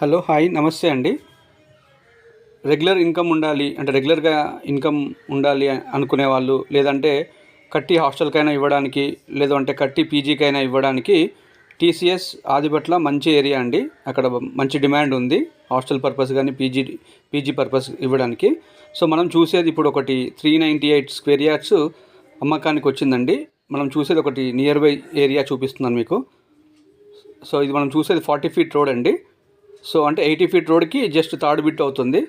Hello hi నమస్తే అండి. Regular income ఉండాలి అంటే రెగ్యులర్గా ఇన్కమ్ ఉండాలి అనుకునే వాళ్ళు, లేదంటే కట్టి హాస్టల్కైనా ఇవ్వడానికి, లేదంటే కట్టి పీజీకైనా ఇవ్వడానికి టీసీఎస్ ఆదిబట్ల మంచి ఏరియా అండి. అక్కడ మంచి డిమాండ్ ఉంది హాస్టల్ పర్పస్ కానీ పీజీ పర్పస్ ఇవ్వడానికి. సో మనం చూసేది ఇప్పుడు ఒకటి 398 స్క్వేర్ యార్డ్స్ అమ్మకానికి వచ్చిందండి. మనం చూసేది ఒకటి నియర్ బై ఏరియా చూపిస్తున్నాను మీకు. సో ఇది మనం చూసేది 40 ఫీట్ రోడ్ అండి. సో అంటే 80 ఫీట్ రోడ్కి జస్ట్ థర్డ్ బిట్ అవుతుంది.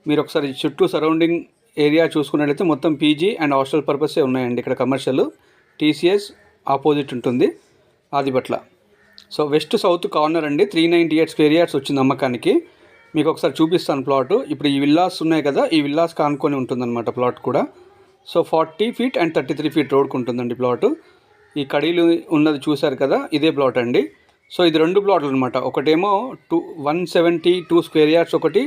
మీరు ఒకసారి చుట్టూ సరౌండింగ్ ఏరియా చూసుకున్నట్లయితే మొత్తం పీజీ అండ్ హాస్టల్ పర్పసే ఉన్నాయండి. ఇక్కడ కమర్షియల్ టీసీఎస్ ఆపోజిట్ ఉంటుంది Adibatla. So west south corner అండి. 398 స్క్వేర్ యార్డ్స్ వచ్చింది అమ్మకానికి. మీకు ఒకసారి చూపిస్తాను ప్లాట్. ఇప్పుడు ఈ విల్లాస్ ఉన్నాయి కదా, ఈ విల్లాస్ కానుకొని ఉంటుందన్నమాట ప్లాట్ కూడా. సో 40 ఫీట్ అండ్ 33 ఫీట్ రోడ్కి ఉంటుందండి ప్లాటు. ఈ కడీలు ఉన్నది చూశారు కదా, ఇదే ప్లాట్ అండి. సో ఇది రెండు ప్లాట్లు అనమాట. ఒకటేమో 172 స్క్వేర్ యార్డ్స్ ఒకటి,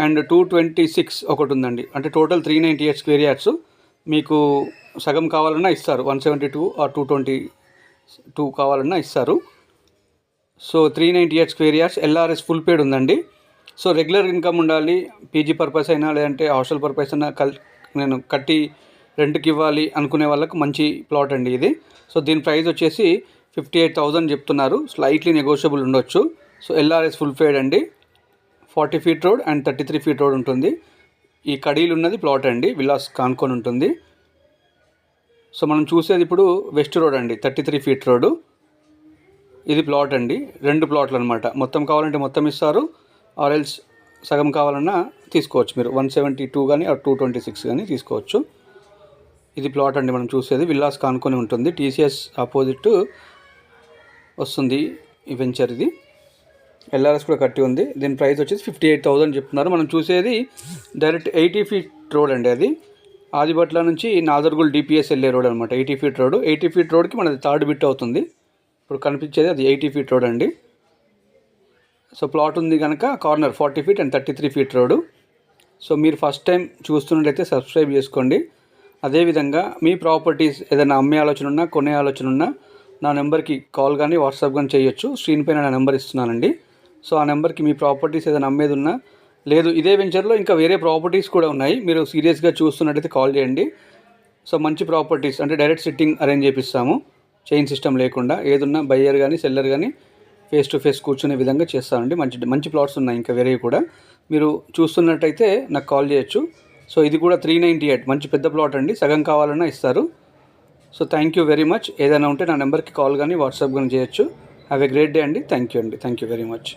అండ్ 226 ఒకటి ఉందండి. అంటే టోటల్ 398 స్క్వేర్ యార్డ్స్. మీకు సగం కావాలన్నా ఇస్తారు, 172 ఆర్ 222 కావాలన్నా ఇస్తారు. So 398 square yards LRS full పేడ్ ఉందండి. సో రెగ్యులర్ ఇన్కమ్ ఉండాలి, పీజీ పర్పస్ అయినా లేదంటే హాస్టల్ పర్పస్ అయినా నేను కట్టి రెంట్కి ఇవ్వాలి అనుకునే వాళ్ళకు మంచి ప్లాట్ అండి ఇది. సో దీని ప్రైస్ వచ్చేసి 58,000 చెప్తున్నారు. స్లైట్లీ నెగోషియబుల్ ఉండొచ్చు. సో ఎల్ఆర్ఎస్ ఫుల్ పేడ్ అండి. 40 feet road and 33 feet road ఉంటుంది. ఈ కడీలు ఉన్నది ప్లాట్ అండి, విల్లాస్ కానుకొని ఉంటుంది. సో మనం చూసేది ఇప్పుడు వెస్ట్ రోడ్ అండి, 33 ఫీట్ రోడ్. ఇది ప్లాట్ అండి, రెండు ప్లాట్లు అనమాట. మొత్తం కావాలంటే మొత్తం ఇస్తారు, ఆర్ ఎల్స్ సగం కావాలన్నా తీసుకోవచ్చు మీరు. 172 కానీ ఆర్ 226 కానీ తీసుకోవచ్చు. ఇది ప్లాట్ అండి మనం చూసేది, విల్లాస్ కానుకొని ఉంటుంది. టీసీఎస్ ఆపోజిట్ వస్తుంది ఈ వెంచర్. ఇది ఎల్ఆర్ఎస్ కూడా కట్టి ఉంది. దీని ప్రైస్ వచ్చేసి 58,000 చెప్తున్నారు. మనం చూసేది డైరెక్ట్ 80 ఫీట్ రోడ్ అండి. అది ఆదిబట్ల నుంచి నాదర్గుల్ డిపిఎస్ వెళ్ళే రోడ్ అనమాట. 80 ఫీట్ రోడ్. 80 ఫీట్ రోడ్కి మనది థర్డ్ బిట్ అవుతుంది. ఇప్పుడు కనిపించేది అది 80 ఫీట్ రోడ్ అండి. సో ప్లాట్ ఉంది కనుక corner 40 feet and 33 feet road. So మీరు ఫస్ట్ టైం చూస్తున్నట్లయితే సబ్స్క్రైబ్ చేసుకోండి. అదేవిధంగా మీ ప్రాపర్టీస్ ఏదైనా అమ్మే ఆలోచన ఉన్నా, కొనే ఆలోచన ఉన్నా నా నెంబర్కి కాల్ కానీ వాట్సాప్ కానీ చేయొచ్చు. స్క్రీన్ పైన నా నెంబర్ ఇస్తున్నానండి. సో ఆ నెంబర్కి మీ ప్రాపర్టీస్ ఏదైనా అమ్మేది ఉన్నా, లేదు ఇదే వెంచర్లో ఇంకా వేరే ప్రాపర్టీస్ కూడా ఉన్నాయి, మీరు సీరియస్గా చూస్తున్నట్టయితే కాల్ చేయండి. సో మంచి ప్రాపర్టీస్ అంటే డైరెక్ట్ సిట్టింగ్ అరేంజ్ చేపిస్తాము, చైన్ సిస్టమ్ లేకుండా. ఏదున్నా బయ్యర్ కానీ సెల్లర్ కానీ ఫేస్ టు ఫేస్ కూర్చునే విధంగా చేస్తామండి. మంచి మంచి ప్లాట్స్ ఉన్నాయి ఇంకా వేరేవి కూడా. మీరు చూస్తున్నట్టయితే నాకు కాల్ చేయొచ్చు. సో ఇది కూడా 398 మంచి పెద్ద ప్లాట్ అండి, సగం కావాలన్నా ఇస్తారు. So thank you very much. ఏదైనా ఉంటే నా నెంబర్కి కాల్ కానీ వాట్సాప్ కానీ చేయొచ్చు. హ్యావ్ ఎ గ్రేట్ డే అండి. Thank you very much.